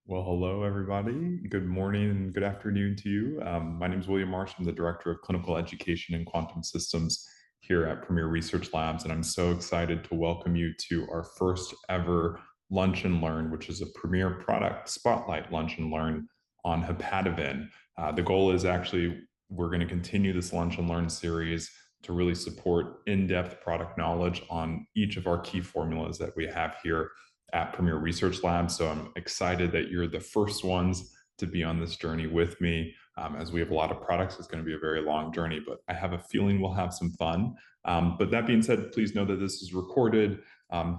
Well, hello, everybody. Good morning and good afternoon to you. My name is William Marsh. I'm the Director of Clinical Education and Quantum Systems here at Premier Research Labs, and I'm so excited to welcome you to our first ever Lunch and Learn, which is a Premier product spotlight Lunch and Learn on HepatoVen. The goal is actually we're going to continue this Lunch and Learn series to really support in-depth product knowledge on each of our key formulas that we have here at Premier Research Lab. So I'm excited that you're the first ones to be on this journey with me. As we have a lot of products, it's going to be a very long journey, but I have a feeling we'll have some fun. But that being said, please know that this is recorded.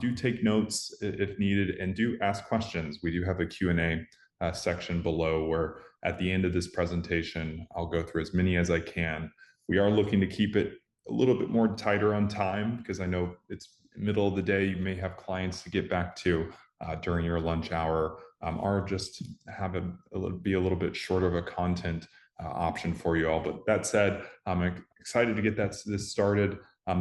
Do take notes if needed, and do ask questions. We do have a Q&A section below where at the end of this presentation, I'll go through as many as I can. We are looking to keep it a little bit more tighter on time because I know it's middle of the day. You may have clients to get back to during your lunch hour, or just have be a little bit shorter of a content option for you all. But that said, I'm excited to get this started.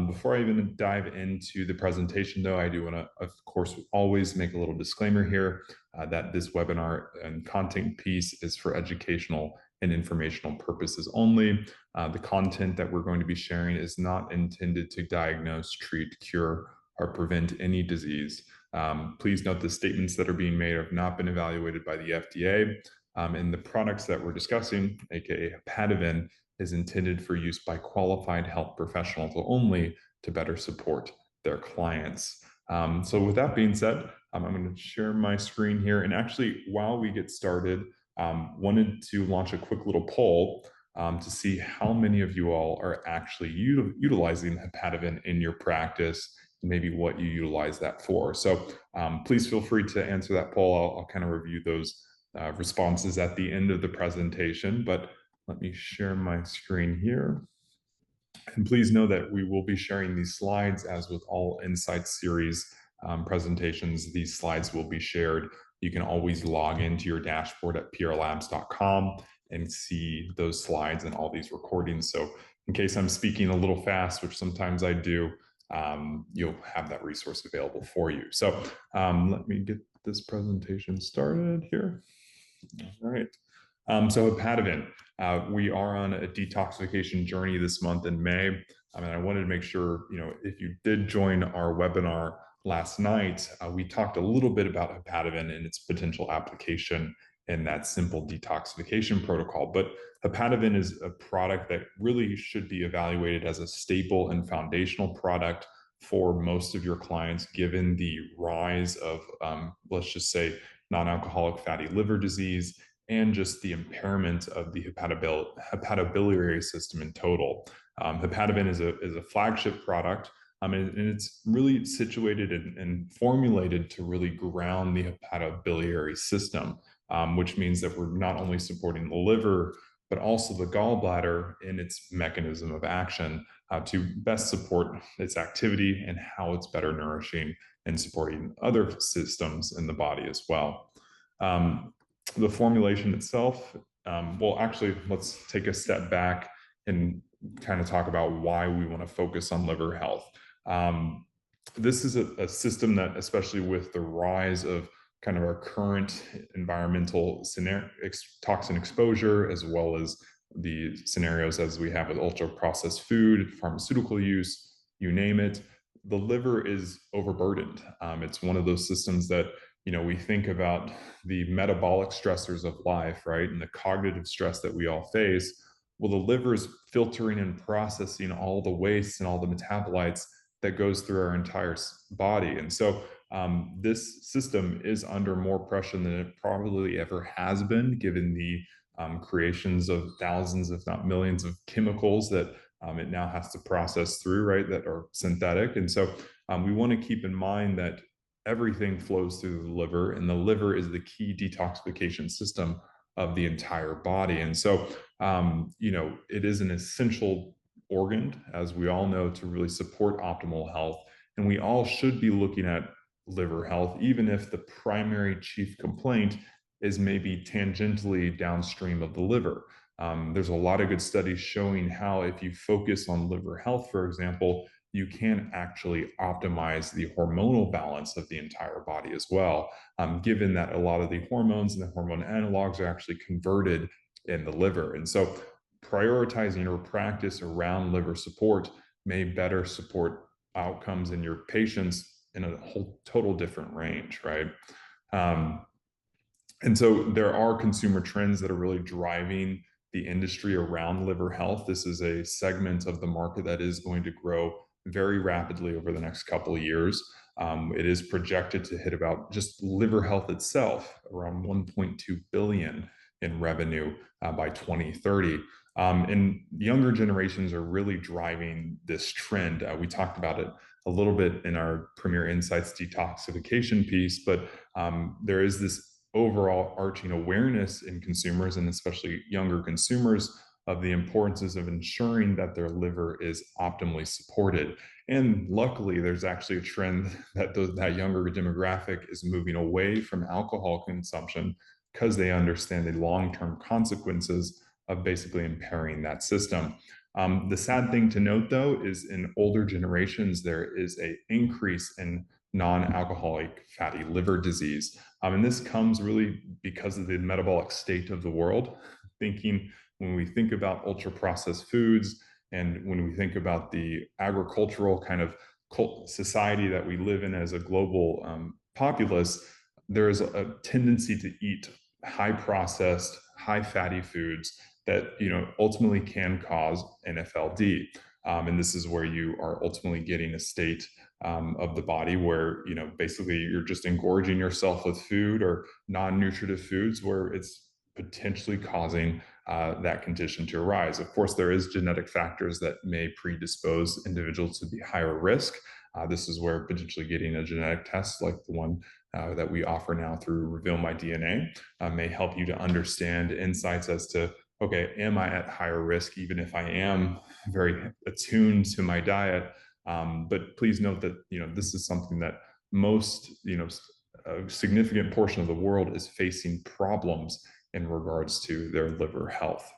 Before I even dive into the presentation, though, I do want to, of course, always make a little disclaimer here that this webinar and content piece is for educational and informational purposes only. The content that we're going to be sharing is not intended to diagnose, treat, cure, or prevent any disease. Please note the statements that are being made have not been evaluated by the FDA, and the products that we're discussing, aka HepatoVen, is intended for use by qualified health professionals only to better support their clients. So with that being said, I'm going to share my screen here. And actually, while we get started, wanted to launch a quick little poll to see how many of you all are actually utilizing HepatoVen in your practice, and maybe what you utilize that for. So please feel free to answer that poll. I'll kind of review those responses at the end of the presentation, but let me share my screen here. And please know that we will be sharing these slides as with all Insights series presentations. These slides will be shared. You can always log into your dashboard at prlabs.com and see those slides and all these recordings. So in case I'm speaking a little fast, which sometimes I do, you'll have that resource available for you. So let me get this presentation started here. All right. So HepatoVen, we are on a detoxification journey this month in May. And I wanted to make sure, if you did join our webinar last night, we talked a little bit about HepatoVen and its potential application in that simple detoxification protocol. But HepatoVen is a product that really should be evaluated as a staple and foundational product for most of your clients, given the rise of, let's just say, non-alcoholic fatty liver disease and just the impairment of the hepatobiliary system in total. HepatoVen is a flagship product, and it's really situated and formulated to really ground the hepatobiliary system, which means that we're not only supporting the liver, but also the gallbladder in its mechanism of action to best support its activity and how it's better nourishing and supporting other systems in the body as well. The formulation itself, well, actually, let's take a step back and kind of talk about why we want to focus on liver health. This is a system that, especially with the rise of kind of our current environmental toxin exposure, as well as the scenarios as we have with ultra-processed food, pharmaceutical use, you name it, the liver is overburdened. It's one of those systems that we think about the metabolic stressors of life, right? And the cognitive stress that we all face. Well, the liver is filtering and processing all the waste and all the metabolites that goes through our entire body. And so this system is under more pressure than it probably ever has been, given the creations of thousands, if not millions, of chemicals that it now has to process through, right, that are synthetic. And so we want to keep in mind that everything flows through the liver, and the liver is the key detoxification system of the entire body. And so, it is an essential organ, as we all know, to really support optimal health. And we all should be looking at liver health, even if the primary chief complaint is maybe tangentially downstream of the liver. There's a lot of good studies showing how if you focus on liver health, for example, you can actually optimize the hormonal balance of the entire body as well, given that a lot of the hormones and the hormone analogs are actually converted in the liver. And so prioritizing your practice around liver support may better support outcomes in your patients in a whole total different range, right? Um, and so there are consumer trends that are really driving the industry around liver health. This is a segment of the market that is going to grow very rapidly over the next couple of years. It is projected to hit about just liver health itself around 1.2 billion in revenue by 2030. And younger generations are really driving this trend. We talked about it a little bit in our Premier Insights detoxification piece, but there is this overall arching awareness in consumers, and especially younger consumers, of the importance of ensuring that their liver is optimally supported. And luckily, there's actually a trend that that younger demographic is moving away from alcohol consumption because they understand the long-term consequences of basically impairing that system. The sad thing to note, though, is in older generations, there is an increase in non-alcoholic fatty liver disease. And this comes really because of the metabolic state of the world. When we think about ultra-processed foods, and when we think about the agricultural kind of society that we live in as a global populace, there is a tendency to eat high processed, high fatty foods that ultimately can cause NFLD. And this is where you are ultimately getting a state of the body where basically you're just engorging yourself with food or non-nutritive foods, where it's potentially causing that condition to arise. Of course, there is genetic factors that may predispose individuals to be higher risk. This is where potentially getting a genetic test like the one that we offer now through Reveal My DNA may help you to understand insights as to, okay, am I at higher risk, even if I am very attuned to my diet? But please note that this is something that most, a significant portion of the world is facing problems in regards to their liver health.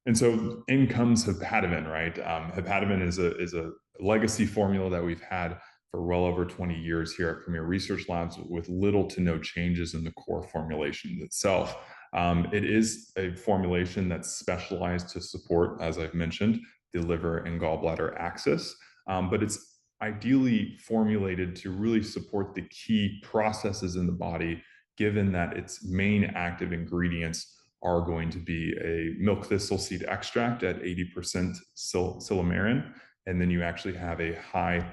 And so in comes HepatoVen, right? HepatoVen is a legacy formula that we've had for well over 20 years here at Premier Research Labs, with little to no changes in the core formulation itself. It is a formulation that's specialized to support, as I've mentioned, the liver and gallbladder axis, but it's ideally formulated to really support the key processes in the body, given that its main active ingredients are going to be a milk thistle seed extract at 80% silymarin, and then you actually have a high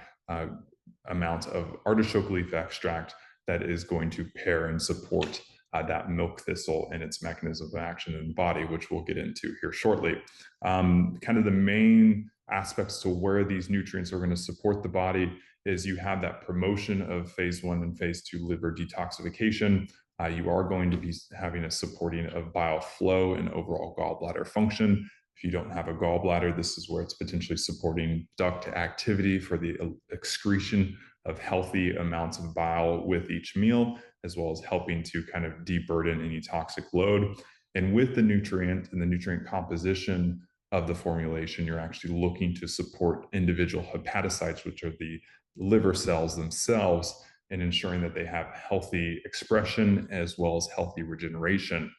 amount of artichoke leaf extract that is going to pair and support that milk thistle and its mechanism of action in the body, which we'll get into here shortly. Kind of the main aspects to where these nutrients are going to support the body is you have that promotion of phase 1 and phase 2 liver detoxification. You are going to be having a supporting of bile flow and overall gallbladder function. If you don't have a gallbladder, this is where it's potentially supporting duct activity for the excretion of healthy amounts of bile with each meal, as well as helping to kind of deburden any toxic load. And with the nutrient and the nutrient composition of the formulation, you're actually looking to support individual hepatocytes, which are the liver cells themselves, and ensuring that they have healthy expression as well as healthy regeneration.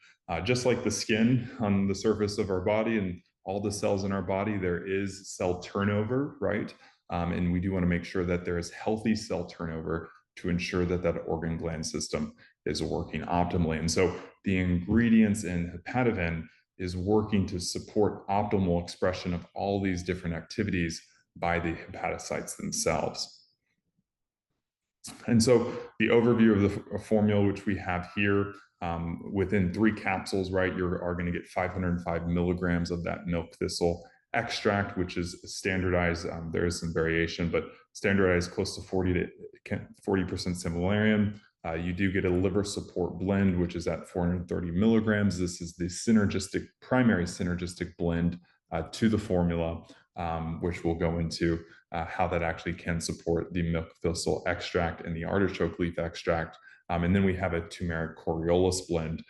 Just like the skin on the surface of our body and all the cells in our body, there is cell turnover, right? And we do want to make sure that there is healthy cell turnover to ensure that that organ gland system is working optimally. And so the ingredients in HepatoVen is working to support optimal expression of all these different activities by the hepatocytes themselves. And so the overview of the formula, which we have here, within 3 capsules, right, you are going to get 505 milligrams of that milk thistle extract, which is standardized. There is some variation, but standardized close to 40% similarium. You do get a liver support blend, which is at 430 milligrams. This is the primary synergistic blend to the formula, which we'll go into how that actually can support the milk thistle extract and the artichoke leaf extract. And then we have a turmeric Coriolis blend,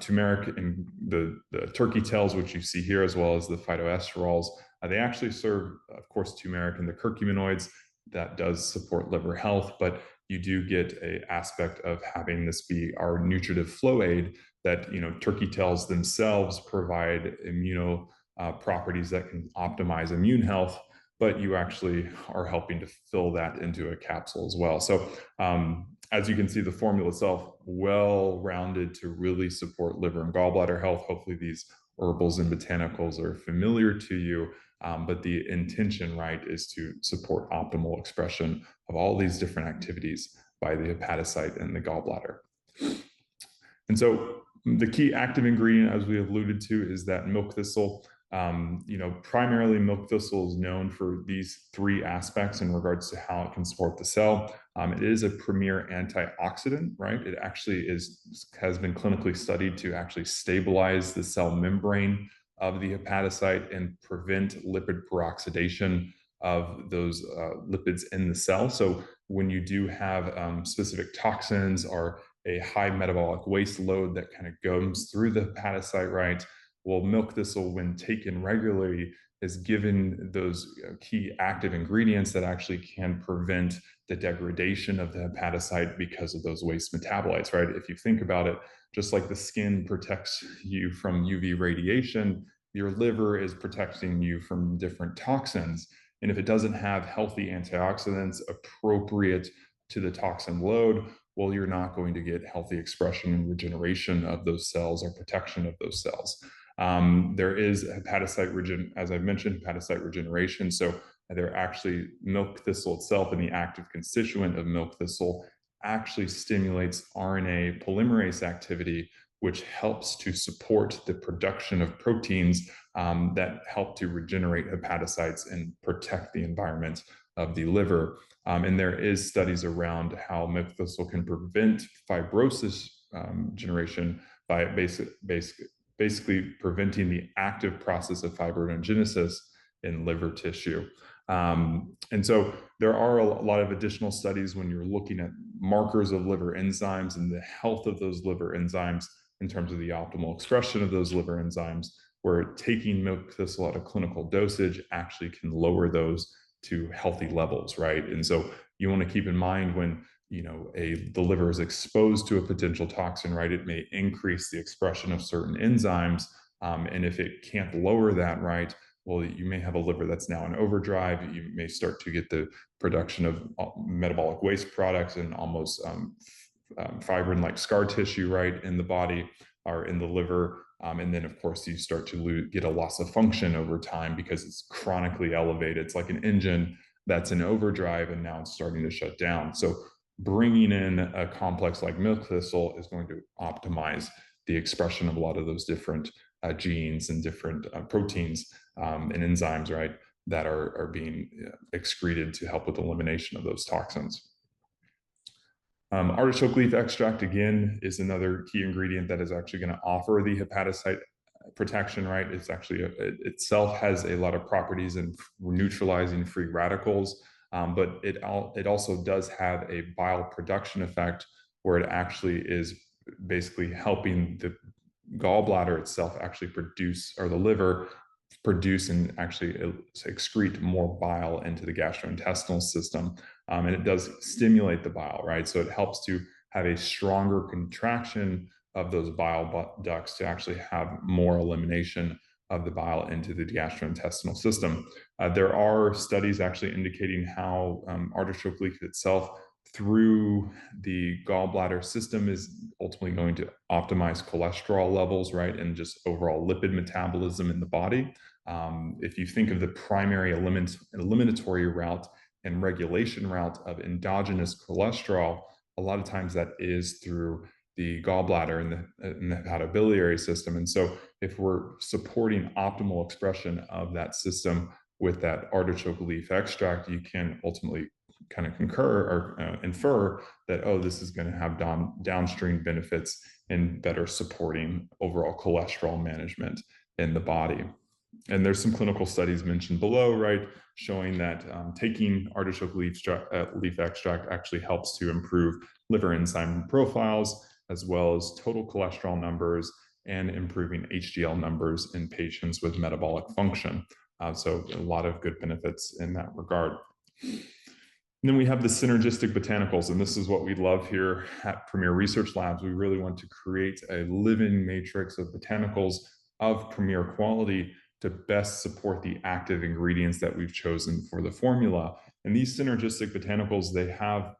Turmeric and the turkey tails, which you see here, as well as the phytoesterols, they actually serve, of course, turmeric and the curcuminoids. That does support liver health, but you do get an aspect of having this be our nutritive flow aid that, turkey tails themselves provide immuno properties that can optimize immune health, but you actually are helping to fill that into a capsule as well. So as you can see, the formula itself, well-rounded to really support liver and gallbladder health. Hopefully these herbals and botanicals are familiar to you, but the intention, right, is to support optimal expression of all these different activities by the hepatocyte and the gallbladder. And so the key active ingredient, as we alluded to, is that milk thistle. Primarily milk thistle is known for these three aspects in regards to how it can support the cell. It is a premier antioxidant, right? It actually has been clinically studied to actually stabilize the cell membrane of the hepatocyte and prevent lipid peroxidation of those lipids in the cell. So when you do have specific toxins or a high metabolic waste load that kind of goes through the hepatocyte, right? Well, milk thistle, when taken regularly, is given those key active ingredients that actually can prevent the degradation of the hepatocyte because of those waste metabolites, right? If you think about it, just like the skin protects you from UV radiation, your liver is protecting you from different toxins. And if it doesn't have healthy antioxidants appropriate to the toxin load, well, you're not going to get healthy expression and regeneration of those cells or protection of those cells. There is hepatocyte as I mentioned, hepatocyte regeneration. So they're actually milk thistle itself, and the active constituent of milk thistle actually stimulates RNA polymerase activity, which helps to support the production of proteins that help to regenerate hepatocytes and protect the environment of the liver. And there is studies around how milk thistle can prevent fibrosis generation by basically preventing the active process of fibrinogenesis in liver tissue. And so there are a lot of additional studies when you're looking at markers of liver enzymes and the health of those liver enzymes in terms of the optimal expression of those liver enzymes, where taking milk thistle at a clinical dosage actually can lower those to healthy levels, right? And so you want to keep in mind when the liver is exposed to a potential toxin, right? It may increase the expression of certain enzymes, and if it can't lower that, right, well, you may have a liver that's now in overdrive. You may start to get the production of metabolic waste products and almost fibrin-like scar tissue, right, in the body or in the liver. And then, of course, you start to get a loss of function over time because it's chronically elevated. It's like an engine that's in overdrive, and now it's starting to shut down. So bringing in a complex like milk thistle is going to optimize the expression of a lot of those different genes and different proteins and enzymes, right, that are being excreted to help with elimination of those toxins. Artichoke leaf extract, again, is another key ingredient that is actually going to offer the hepatocyte protection, right? It's actually, it itself has a lot of properties in neutralizing free radicals, but it also does have a bile production effect where it actually is basically helping the gallbladder itself actually produce, or the liver produce and actually excrete more bile into the gastrointestinal system. And it does stimulate the bile, right? So it helps to have a stronger contraction of those bile ducts to actually have more elimination of the bile into the gastrointestinal system. There are studies actually indicating how artichoke leaf itself through the gallbladder system is ultimately going to optimize cholesterol levels, right? And just overall lipid metabolism in the body. If you think of the primary eliminatory route and regulation route of endogenous cholesterol, a lot of times that is through the gallbladder and the hepatobiliary system. And so if we're supporting optimal expression of that system with that artichoke leaf extract, you can ultimately kind of concur or infer that, oh, this is going to have downstream benefits in better supporting overall cholesterol management in the body. And there's some clinical studies mentioned below, right, showing that taking artichoke leaf extract actually helps to improve liver enzyme profiles as well as total cholesterol numbers and improving HDL numbers in patients with metabolic function. So a lot of good benefits in that regard. And then we have the synergistic botanicals, and this is what we love here at Premier Research Labs. We really want to create a living matrix of botanicals of premier quality to best support the active ingredients that we've chosen for the formula. And these synergistic botanicals, they have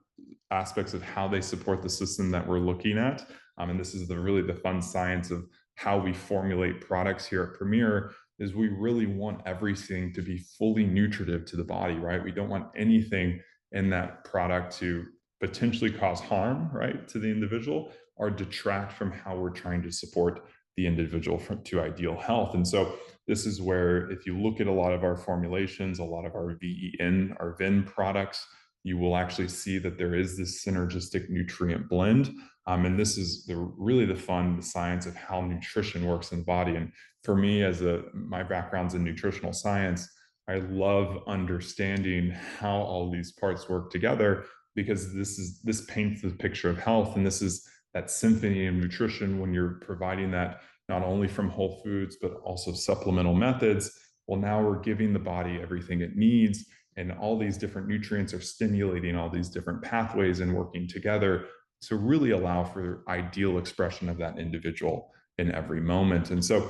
aspects of how they support the system that we're looking at. And this is really the fun science of how we formulate products here at Premier, is we really want everything to be fully nutritive to the body, right? We don't want anything in that product to potentially cause harm, right, to the individual or detract from how we're trying to support the individual to ideal health. And so this is where, if you look at a lot of our formulations, a lot of our VEN, our VEN products, you will actually see that there is this synergistic nutrient blend. And this is really the fun science of how nutrition works in the body. And for me, my background's in nutritional science, I love understanding how all these parts work together, because this paints the picture of health. And this is that symphony of nutrition when you're providing that not only from whole foods, but also supplemental methods. Well, now we're giving the body everything it needs, and all these different nutrients are stimulating all these different pathways and working together to really allow for ideal expression of that individual in every moment. And so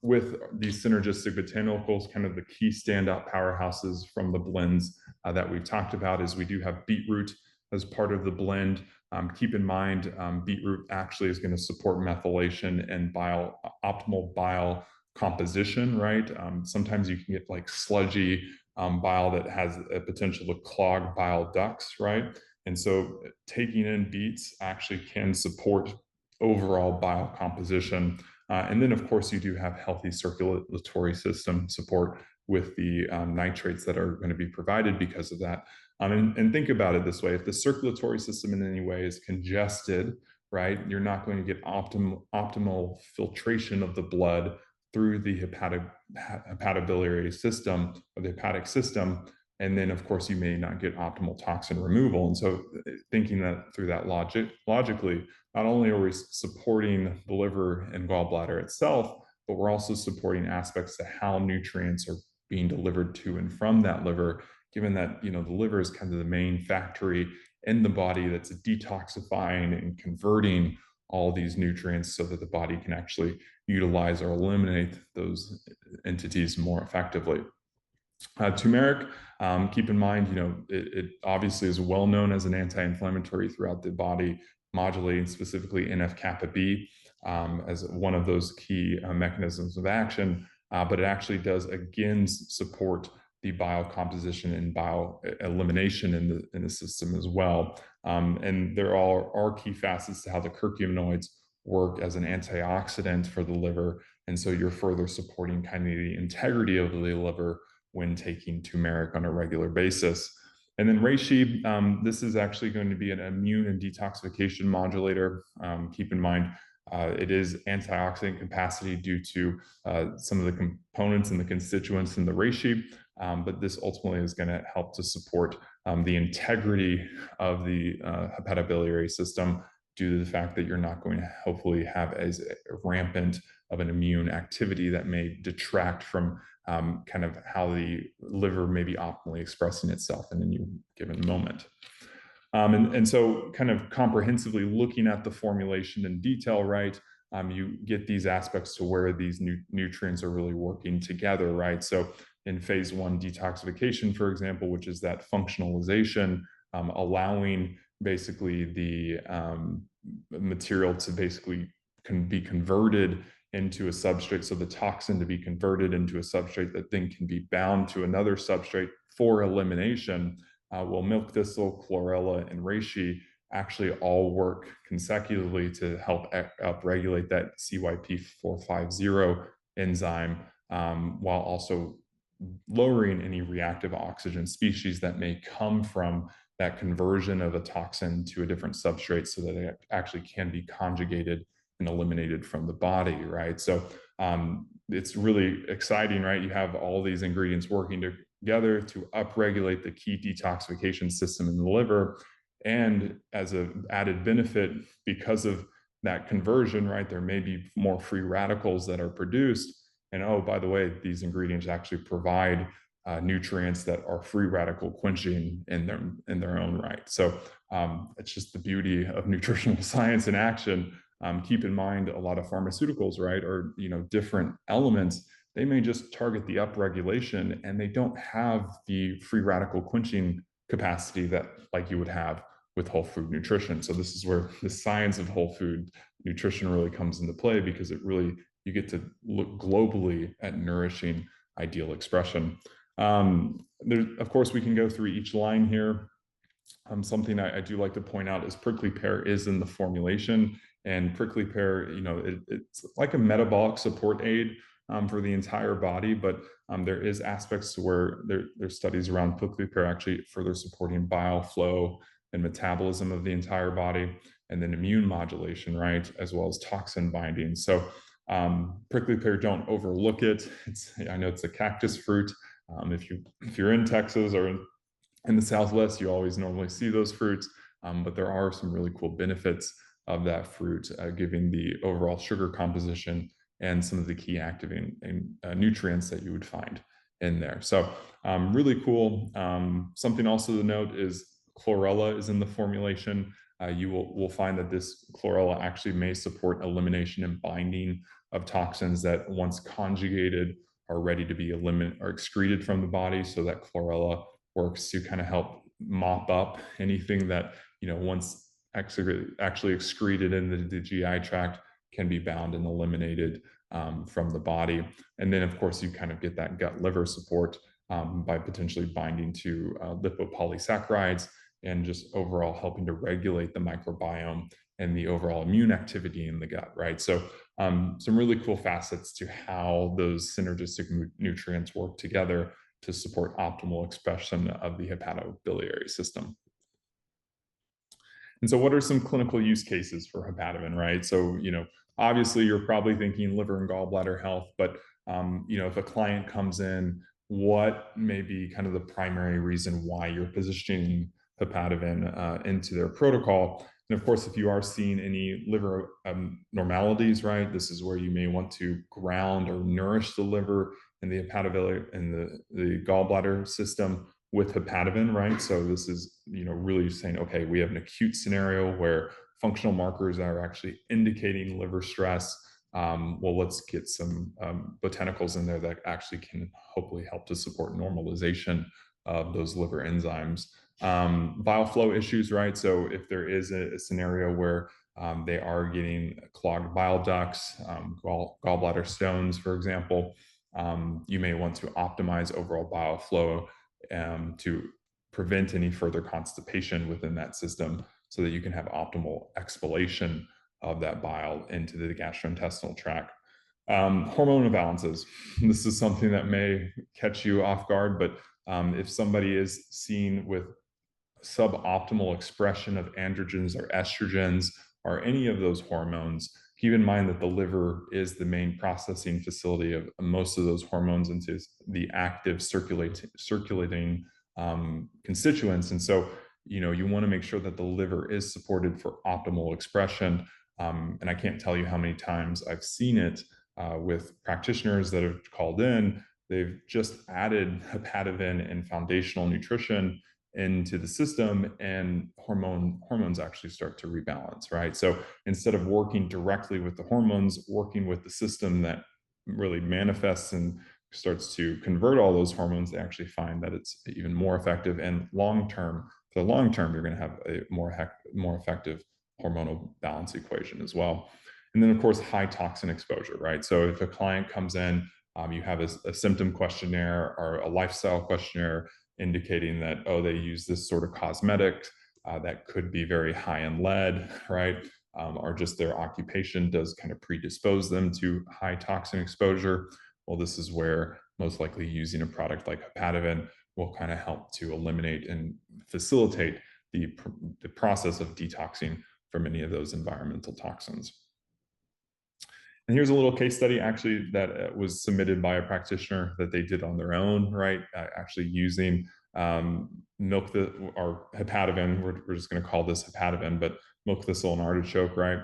with these synergistic botanicals, kind of the key standout powerhouses from the blends that we've talked about is we do have beetroot as part of the blend. Keep in mind, beetroot actually is going to support methylation and optimal bile composition, right? Sometimes you can get like sludgy bile that has a potential to clog bile ducts, right? And so taking in beets actually can support overall bile composition. And then, of course, you do have healthy circulatory system support with the nitrates that are going to be provided because of that. And think about it this way: if the circulatory system in any way is congested, right, you're not going to get optimal filtration of the blood through the hepatobiliary system or the hepatic system. And then, of course, you may not get optimal toxin removal. And so thinking that through that logically, not only are we supporting the liver and gallbladder itself, but we're also supporting aspects to how nutrients are being delivered to and from that liver, given that, the liver is kind of the main factory in the body that's detoxifying and converting all these nutrients so that the body can actually utilize or eliminate those entities more effectively. Turmeric, keep in mind, it obviously is well known as an anti-inflammatory throughout the body, modulating specifically NF-kappa B as one of those key mechanisms of action. But it actually does again support the bile composition and bile elimination in the system as well. And there are key facets to how the curcuminoids work as an antioxidant for the liver. And so you're further supporting kind of the integrity of the liver when taking turmeric on a regular basis. And then reishi, this is actually going to be an immune and detoxification modulator. Keep in mind, it is antioxidant capacity due to some of the components and the constituents in the reishi, but this ultimately is going to help to support the integrity of the hepatobiliary system, due to the fact that you're not going to hopefully have as rampant of an immune activity that may detract from kind of how the liver may be optimally expressing itself in any given moment. And so kind of comprehensively looking at the formulation in detail, right, you get these aspects to where these nutrients are really working together, right? So in phase 1 detoxification, for example, which is that functionalization, allowing basically the material to basically can be converted into a substrate, so the toxin to be converted into a substrate that then can be bound to another substrate for elimination. Well, milk thistle, chlorella, and reishi actually all work consecutively to help upregulate that CYP450 enzyme, while also lowering any reactive oxygen species that may come from that conversion of a toxin to a different substrate, so that it actually can be conjugated and eliminated from the body, right? So it's really exciting, right? You have all these ingredients working together to upregulate the key detoxification system in the liver. And as an added benefit, because of that conversion, right, there may be more free radicals that are produced. And oh, by the way, these ingredients actually provide nutrients that are free radical quenching in their own right. So it's just the beauty of nutritional science in action. Keep in mind, a lot of pharmaceuticals, right, or different elements, they may just target the upregulation, and they don't have the free radical quenching capacity that like you would have with whole food nutrition. So this is where the science of whole food nutrition really comes into play, because you get to look globally at nourishing ideal expression. Of course, we can go through each line here. Something I do like to point out is prickly pear is in the formulation, and prickly pear, it's like a metabolic support aid for the entire body, but there is aspects where there's studies around prickly pear actually further supporting bile flow and metabolism of the entire body, and then immune modulation, right, as well as toxin binding. So prickly pear, don't overlook it. I know it's a cactus fruit. If you're in Texas or in the Southwest, you always normally see those fruits, but there are some really cool benefits of that fruit, giving the overall sugar composition and some of the key activating nutrients that you would find in there. So really cool. Something also to note is chlorella is in the formulation. You will find that this chlorella actually may support elimination and binding of toxins that, once conjugated, are ready to be eliminated or excreted from the body. So that chlorella works to kind of help mop up anything that, once actually excreted into the GI tract, can be bound and eliminated from the body. And then, of course, you kind of get that gut liver support by potentially binding to lipopolysaccharides, and just overall helping to regulate the microbiome and the overall immune activity in the gut, right? So some really cool facets to how those synergistic nutrients work together to support optimal expression of the hepatobiliary system. And so what are some clinical use cases for HepatoVen, right? So, obviously you're probably thinking liver and gallbladder health, but, if a client comes in, what may be kind of the primary reason why you're positioning HepatoVen into their protocol? And of course, if you are seeing any liver abnormalities, right, this is where you may want to ground or nourish the liver and the hepatobiliary and the gallbladder system with HepatoVen, right? So this is, really saying, okay, we have an acute scenario where functional markers are actually indicating liver stress. Well, let's get some botanicals in there that actually can hopefully help to support normalization of those liver enzymes. Bile flow issues, right? So if there is a scenario where they are getting clogged bile ducts, gallbladder stones, for example, you may want to optimize overall bile flow to prevent any further constipation within that system, so that you can have optimal expellation of that bile into the gastrointestinal tract. Hormone imbalances. This is something that may catch you off guard, but if somebody is seen with suboptimal expression of androgens or estrogens or any of those hormones, keep in mind that the liver is the main processing facility of most of those hormones into the active circulating constituents. And so, you want to make sure that the liver is supported for optimal expression. And I can't tell you how many times I've seen it with practitioners that have called in. They've just added HepatoVen and foundational nutrition into the system, and hormones actually start to rebalance, right? So instead of working directly with the hormones, working with the system that really manifests and starts to convert all those hormones, they actually find that it's even more effective. And for the long term, you're going to have a more effective hormonal balance equation as well. And then, of course, high toxin exposure, right? So if a client comes in, you have a symptom questionnaire or a lifestyle questionnaire indicating that, oh, they use this sort of cosmetic that could be very high in lead, right? Or just their occupation does kind of predispose them to high toxin exposure. Well, this is where most likely using a product like HepatoVen will kind of help to eliminate and facilitate the process of detoxing from any of those environmental toxins. And here's a little case study actually that was submitted by a practitioner that they did on their own, right? Actually using milk or HepatoVen. We're just going to call this HepatoVen, but milk thistle and artichoke, right?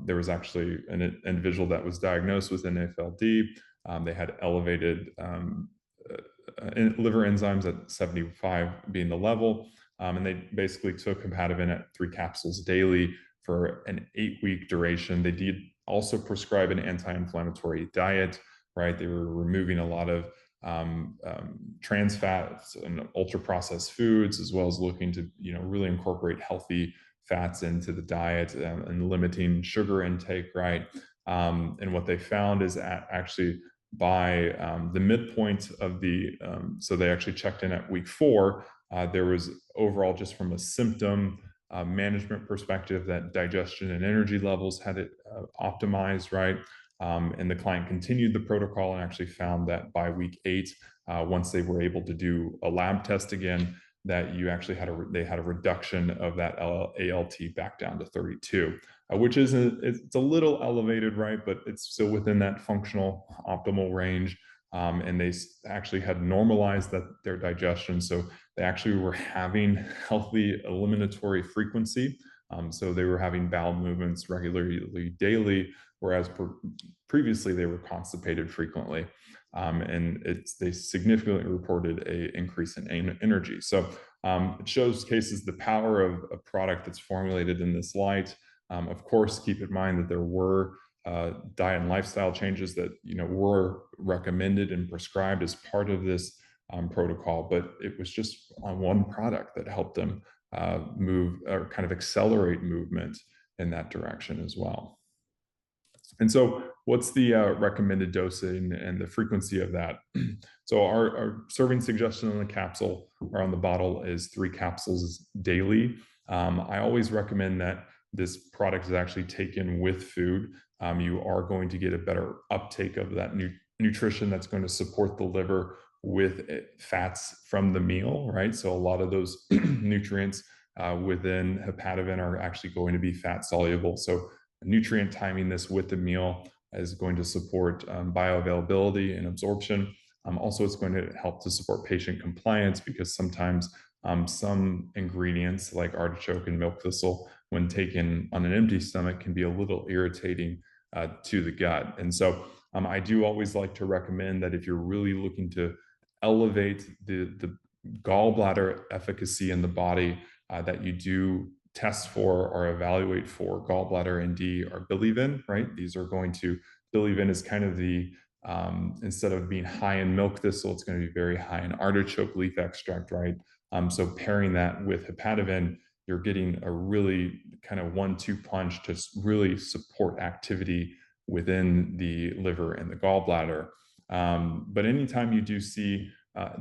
There was actually an individual that was diagnosed with an FLD. They had elevated liver enzymes at 75 being the level. And they basically took HepatoVen at 3 capsules daily for an 8-week duration. They did also prescribe an anti-inflammatory diet, right? They were removing a lot of trans fats and ultra processed foods, as well as looking to really incorporate healthy fats into the diet, and limiting sugar intake, right? And what they found is actually by the midpoint of so they actually checked in at week 4. There was overall, just from a symptom management perspective, that digestion and energy levels had it optimized, right? And the client continued the protocol and actually found that by week 8, once they were able to do a lab test again, that you actually they had a reduction of that ALT back down to 32, which it's a little elevated, right? But it's still within that functional optimal range. And they actually had normalized their digestion. So they actually were having healthy eliminatory frequency. So they were having bowel movements regularly daily, whereas previously they were constipated frequently. And they significantly reported an increase in energy. So it showcases the power of a product that's formulated in this light. Of course, keep in mind that there were diet and lifestyle changes that were recommended and prescribed as part of this protocol, but it was just on one product that helped them move or kind of accelerate movement in that direction as well. And so what's the recommended dosing and the frequency of that? So our serving suggestion on the capsule or on the bottle is 3 capsules daily. I always recommend that this product is actually taken with food. You are going to get a better uptake of that nutrition that's going to support the liver with fats from the meal, right? So a lot of those nutrients within HepatoVen are actually going to be fat soluble. So nutrient timing this with the meal is going to support bioavailability and absorption. Also, it's going to help to support patient compliance, because sometimes some ingredients like artichoke and milk thistle, when taken on an empty stomach, can be a little irritating to the gut. And so I do always like to recommend that if you're really looking to elevate the gallbladder efficacy in the body, that you do test for or evaluate for gallbladder ND or BiliVen, right? BiliVen is kind of the, instead of being high in milk thistle, it's going to be very high in artichoke leaf extract, right? So pairing that with HepatoVen, you're getting a really kind of 1-2 punch to really support activity within the liver and the gallbladder. But anytime you do see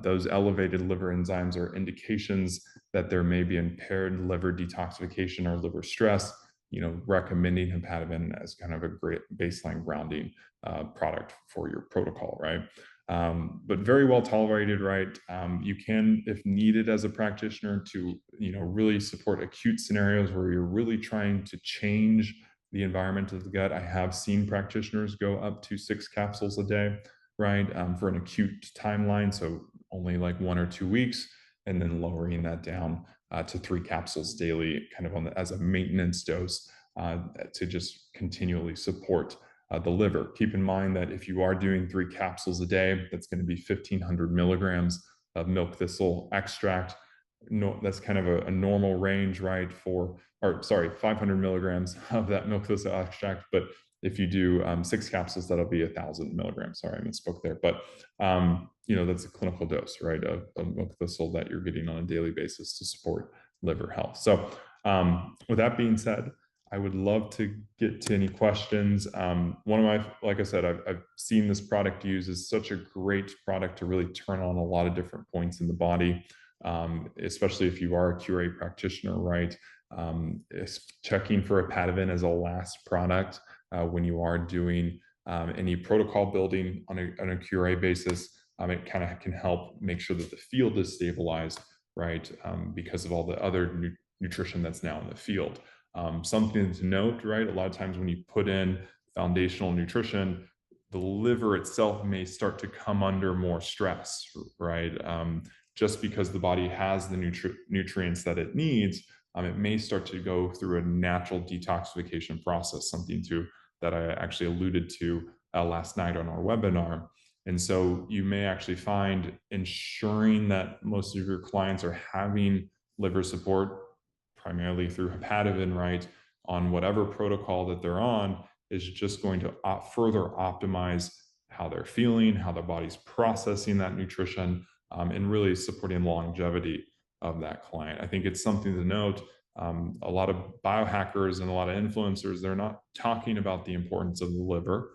those elevated liver enzymes or indications that there may be impaired liver detoxification or liver stress, recommending HepatoVen as kind of a great baseline grounding product for your protocol, right? But very well tolerated, right? You can, if needed as a practitioner, to really support acute scenarios where you're really trying to change the environment of the gut. I have seen practitioners go up to 6 capsules a day, right, for an acute timeline, so only like 1 or 2 weeks, and then lowering that down to 3 capsules daily, kind of as a maintenance dose, to just continually support the liver. Keep in mind that if you are doing 3 capsules a day, that's going to be 1,500 milligrams of milk thistle extract. No, that's kind of a normal range, right? 500 milligrams of that milk thistle extract. But if you do 6 capsules, that'll be 1,000 milligrams. Sorry, I misspoke there. But that's a clinical dose, right, of milk thistle that you're getting on a daily basis to support liver health. So with that being said, I would love to get to any questions. Like I said, I've seen this product used as such a great product to really turn on a lot of different points in the body, especially if you are a QA practitioner, right? Checking for HepatoVen as a last product when you are doing any protocol building on a QA basis. It kind of can help make sure that the field is stabilized, right? Because of all the other nutrition that's now in the field. Something to note, right? A lot of times when you put in foundational nutrition, the liver itself may start to come under more stress, right? just because the body has the nutrients that it needs, it may start to go through a natural detoxification process, something that I actually alluded to last night on our webinar. And so you may actually find ensuring that most of your clients are having liver support primarily through HepatoVen, right, on whatever protocol that they're on, is just going to further optimize how they're feeling, how their body's processing that nutrition, and really supporting longevity of that client. I think it's something to note. A lot of biohackers and a lot of influencers, they're not talking about the importance of the liver.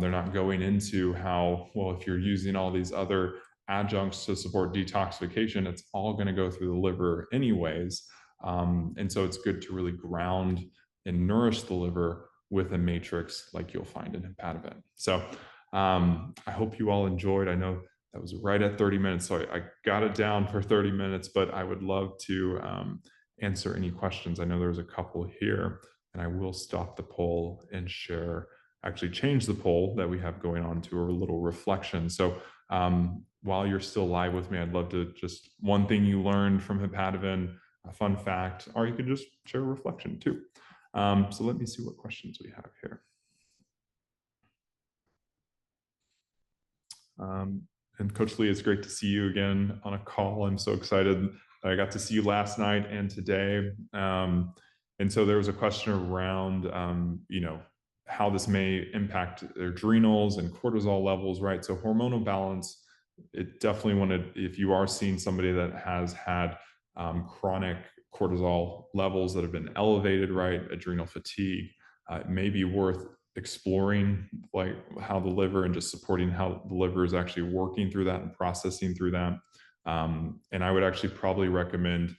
They're not going into how, well, if you're using all these other adjuncts to support detoxification, it's all going to go through the liver anyways. And so it's good to really ground and nourish the liver with a matrix like you'll find in HepatoVen. So I hope you all enjoyed. I know that was right at 30 minutes, so I got it down for 30 minutes, but I would love to answer any questions. I know there's a couple here, and I will stop the poll and actually change the poll that we have going on to a little reflection. So while you're still live with me, I'd love to just one thing you learned from HepatoVen, a fun fact, or you could just share a reflection too. So let me see what questions we have here. And Coach Lee, it's great to see you again on a call. I'm so excited. I got to see you last night and today. And so there was a question around, how this may impact their adrenals and cortisol levels, right? So hormonal balance, it definitely if you are seeing somebody that has had chronic cortisol levels that have been elevated, right? Adrenal fatigue, it may be worth exploring like how the liver and just supporting how the liver is actually working through that and processing through that. And I would actually probably recommend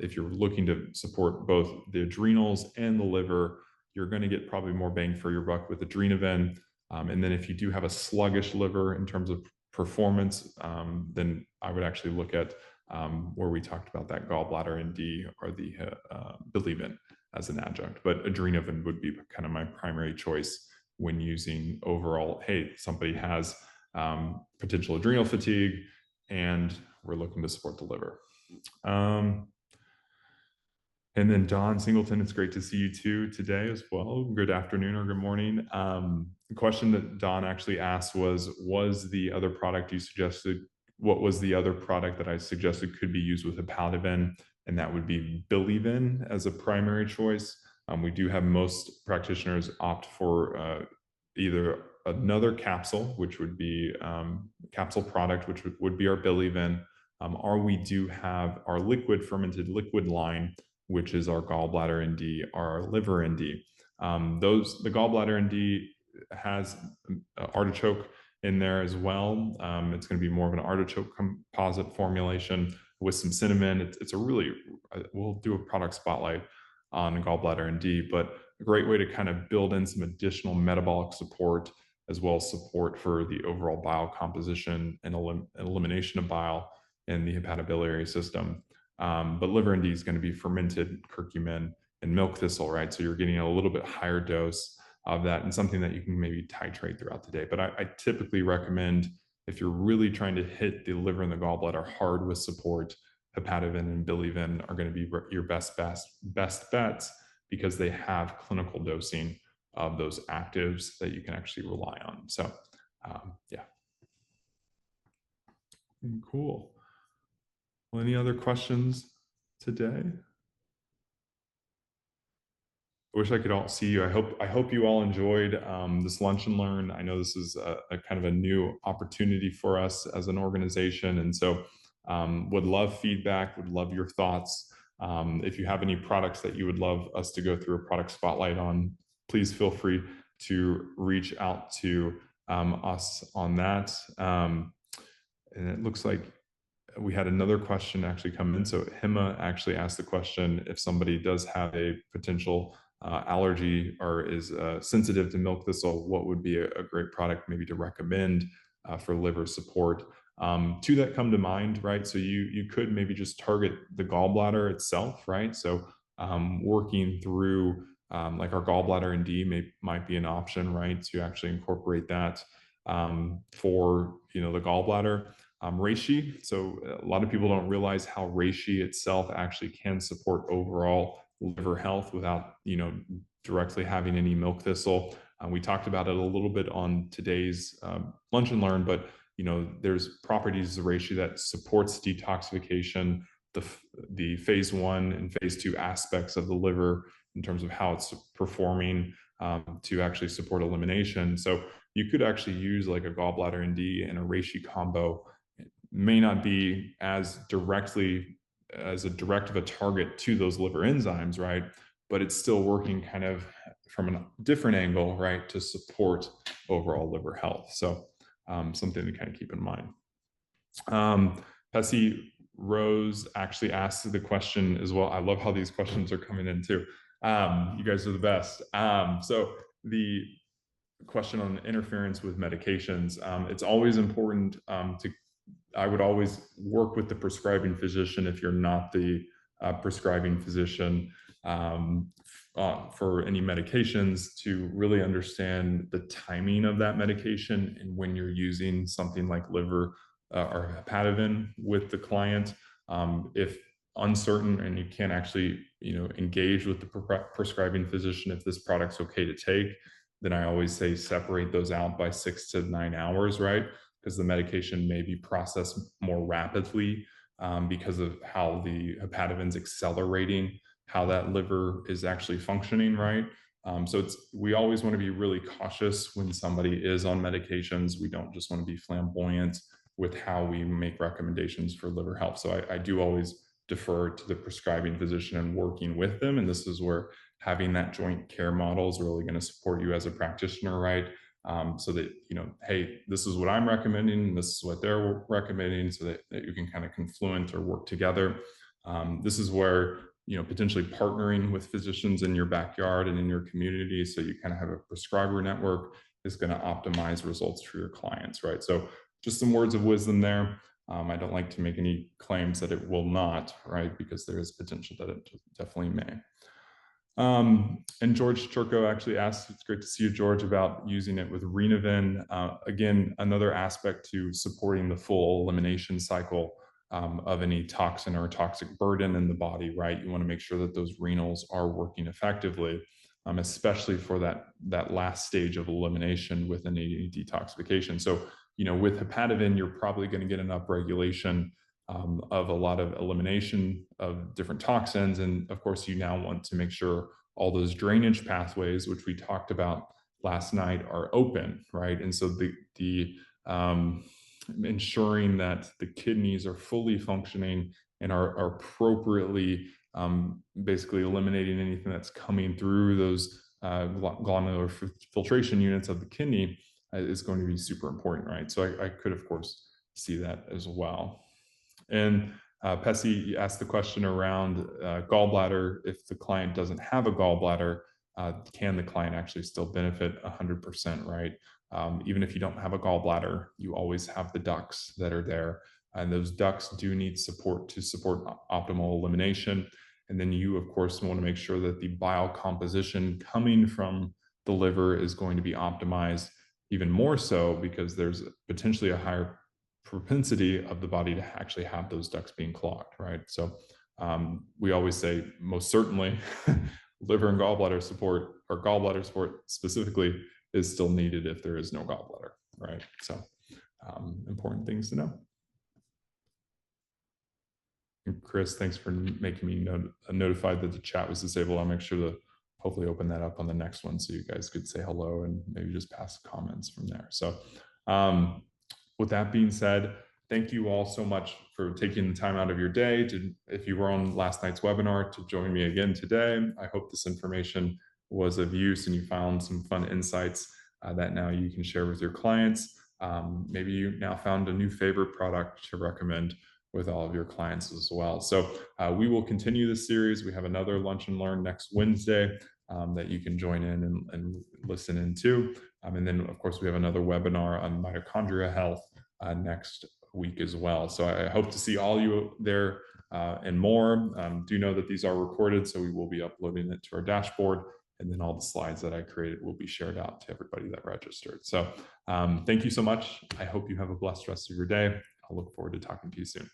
if you're looking to support both the adrenals and the liver, you're going to get probably more bang for your buck with BiliVen. And then if you do have a sluggish liver in terms of performance, then I would actually look at where we talked about that Gallbladder ND or the BiliVen as an adjunct. But BiliVen would be kind of my primary choice when using overall, hey, somebody has potential adrenal fatigue and we're looking to support the liver. And then Don Singleton, it's great to see you too today as well. Good afternoon or good morning. The question that Don actually asked was the other product you suggested, what was the other product that I suggested could be used with HepatoVen? And that would be BiliVen as a primary choice. We do have most practitioners opt for either another capsule, which would be capsule product, which would be our BiliVen, or we do have our fermented liquid line, which is our Gallbladder ND, our liver ND. The Gallbladder ND has artichoke in there as well. It's going to be more of an artichoke composite formulation with some cinnamon. It's a really, we'll do a product spotlight on Gallbladder ND, but a great way to kind of build in some additional metabolic support as well as support for the overall bile composition and elimination of bile in the hepatobiliary system. But liver ND is going to be fermented curcumin and milk thistle, right? So you're getting a little bit higher dose of that and something that you can maybe titrate throughout the day. But I typically recommend, if you're really trying to hit the liver and the gallbladder hard with support, HepatoVen and BiliVen are going to be your best bets because they have clinical dosing of those actives that you can actually rely on. So yeah. Cool. Well, any other questions today? I wish I could all see you. I hope you all enjoyed this lunch and learn. I know this is a kind of a new opportunity for us as an organization, and so would love feedback. Would love your thoughts. If you have any products that you would love us to go through a product spotlight on, please feel free to reach out to us on that. And it looks like we had another question actually come in. So Hima actually asked the question, if somebody does have a potential allergy or is sensitive to milk thistle, what would be a great product maybe to recommend for liver support? Two that come to mind, right? So you could maybe just target the gallbladder itself, right? So working through like our Gallbladder ND might be an option, right? To actually incorporate that for the gallbladder. reishi. So a lot of people don't realize how reishi itself actually can support overall liver health without, directly having any milk thistle. We talked about it a little bit on today's Lunch and Learn, but there's properties of reishi that supports detoxification, the phase 1 and phase 2 aspects of the liver in terms of how it's performing to actually support elimination. So you could actually use like a gallbladder ND and a reishi combo. It may not be as directly as a direct of a target to those liver enzymes, right? But it's still working kind of from a different angle, right, to support overall liver health. So something to kind of keep in mind. Pessy Rose actually asked the question as well. I love how these questions are coming in too. You guys are the best. So the question on interference with medications, it's always important I would always work with the prescribing physician if you're not the prescribing physician for any medications, to really understand the timing of that medication and when you're using something like liver or HepatoVen with the client. If uncertain and you can't actually engage with the prescribing physician if this product's okay to take, then I always say separate those out by 6 to 9 hours, right? Because the medication may be processed more rapidly because of how the HepatoVen's accelerating how that liver is actually functioning, right? So we always want to be really cautious when somebody is on medications. We don't just want to be flamboyant with how we make recommendations for liver health. So I do always defer to the prescribing physician and working with them. And this is where having that joint care model is really going to support you as a practitioner, right? So that, hey, this is what I'm recommending, and this is what they're recommending, so that you can kind of confluent or work together. This is where, potentially partnering with physicians in your backyard and in your community, so you kind of have a prescriber network, is going to optimize results for your clients, right? So just some words of wisdom there. I don't like to make any claims that it will not, right? Because there is potential that it definitely may. And George Turco actually asked, it's great to see you, George, about using it with RenoVen. Again, another aspect to supporting the full elimination cycle of any toxin or toxic burden in the body, right? You want to make sure that those renals are working effectively, especially for that last stage of elimination with any detoxification. So, with HepatoVen, you're probably going to get an upregulation of a lot of elimination of different toxins. And of course, you now want to make sure all those drainage pathways, which we talked about last night, are open, right? And so the ensuring that the kidneys are fully functioning and are appropriately basically eliminating anything that's coming through those glomerular filtration units of the kidney is going to be super important, right? So I could, of course, see that as well. And Pessy asked the question around gallbladder. If the client doesn't have a gallbladder, can the client actually still benefit 100%, right? Even if you don't have a gallbladder, you always have the ducts that are there. And those ducts do need support to support optimal elimination. And then you, of course, want to make sure that the bile composition coming from the liver is going to be optimized even more so, because there's potentially a higher propensity of the body to actually have those ducts being clogged, right? So we always say, most certainly, liver and gallbladder support, or gallbladder support specifically, is still needed if there is no gallbladder, right? So important things to know. And Chris, thanks for making me notified that the chat was disabled. I'll make sure to hopefully open that up on the next one so you guys could say hello and maybe just pass comments from there. So with that being said, thank you all so much for taking the time out of your day if you were on last night's webinar, to join me again today. I hope this information was of use and you found some fun insights that now you can share with your clients. Maybe you now found a new favorite product to recommend with all of your clients as well. So we will continue this series. We have another Lunch and Learn next Wednesday that you can join in and listen into. And then, of course, we have another webinar on mitochondria health next week as well. So I hope to see all you there and more. Do know that these are recorded, so we will be uploading it to our dashboard. And then all the slides that I created will be shared out to everybody that registered. So thank you so much. I hope you have a blessed rest of your day. I'll look forward to talking to you soon.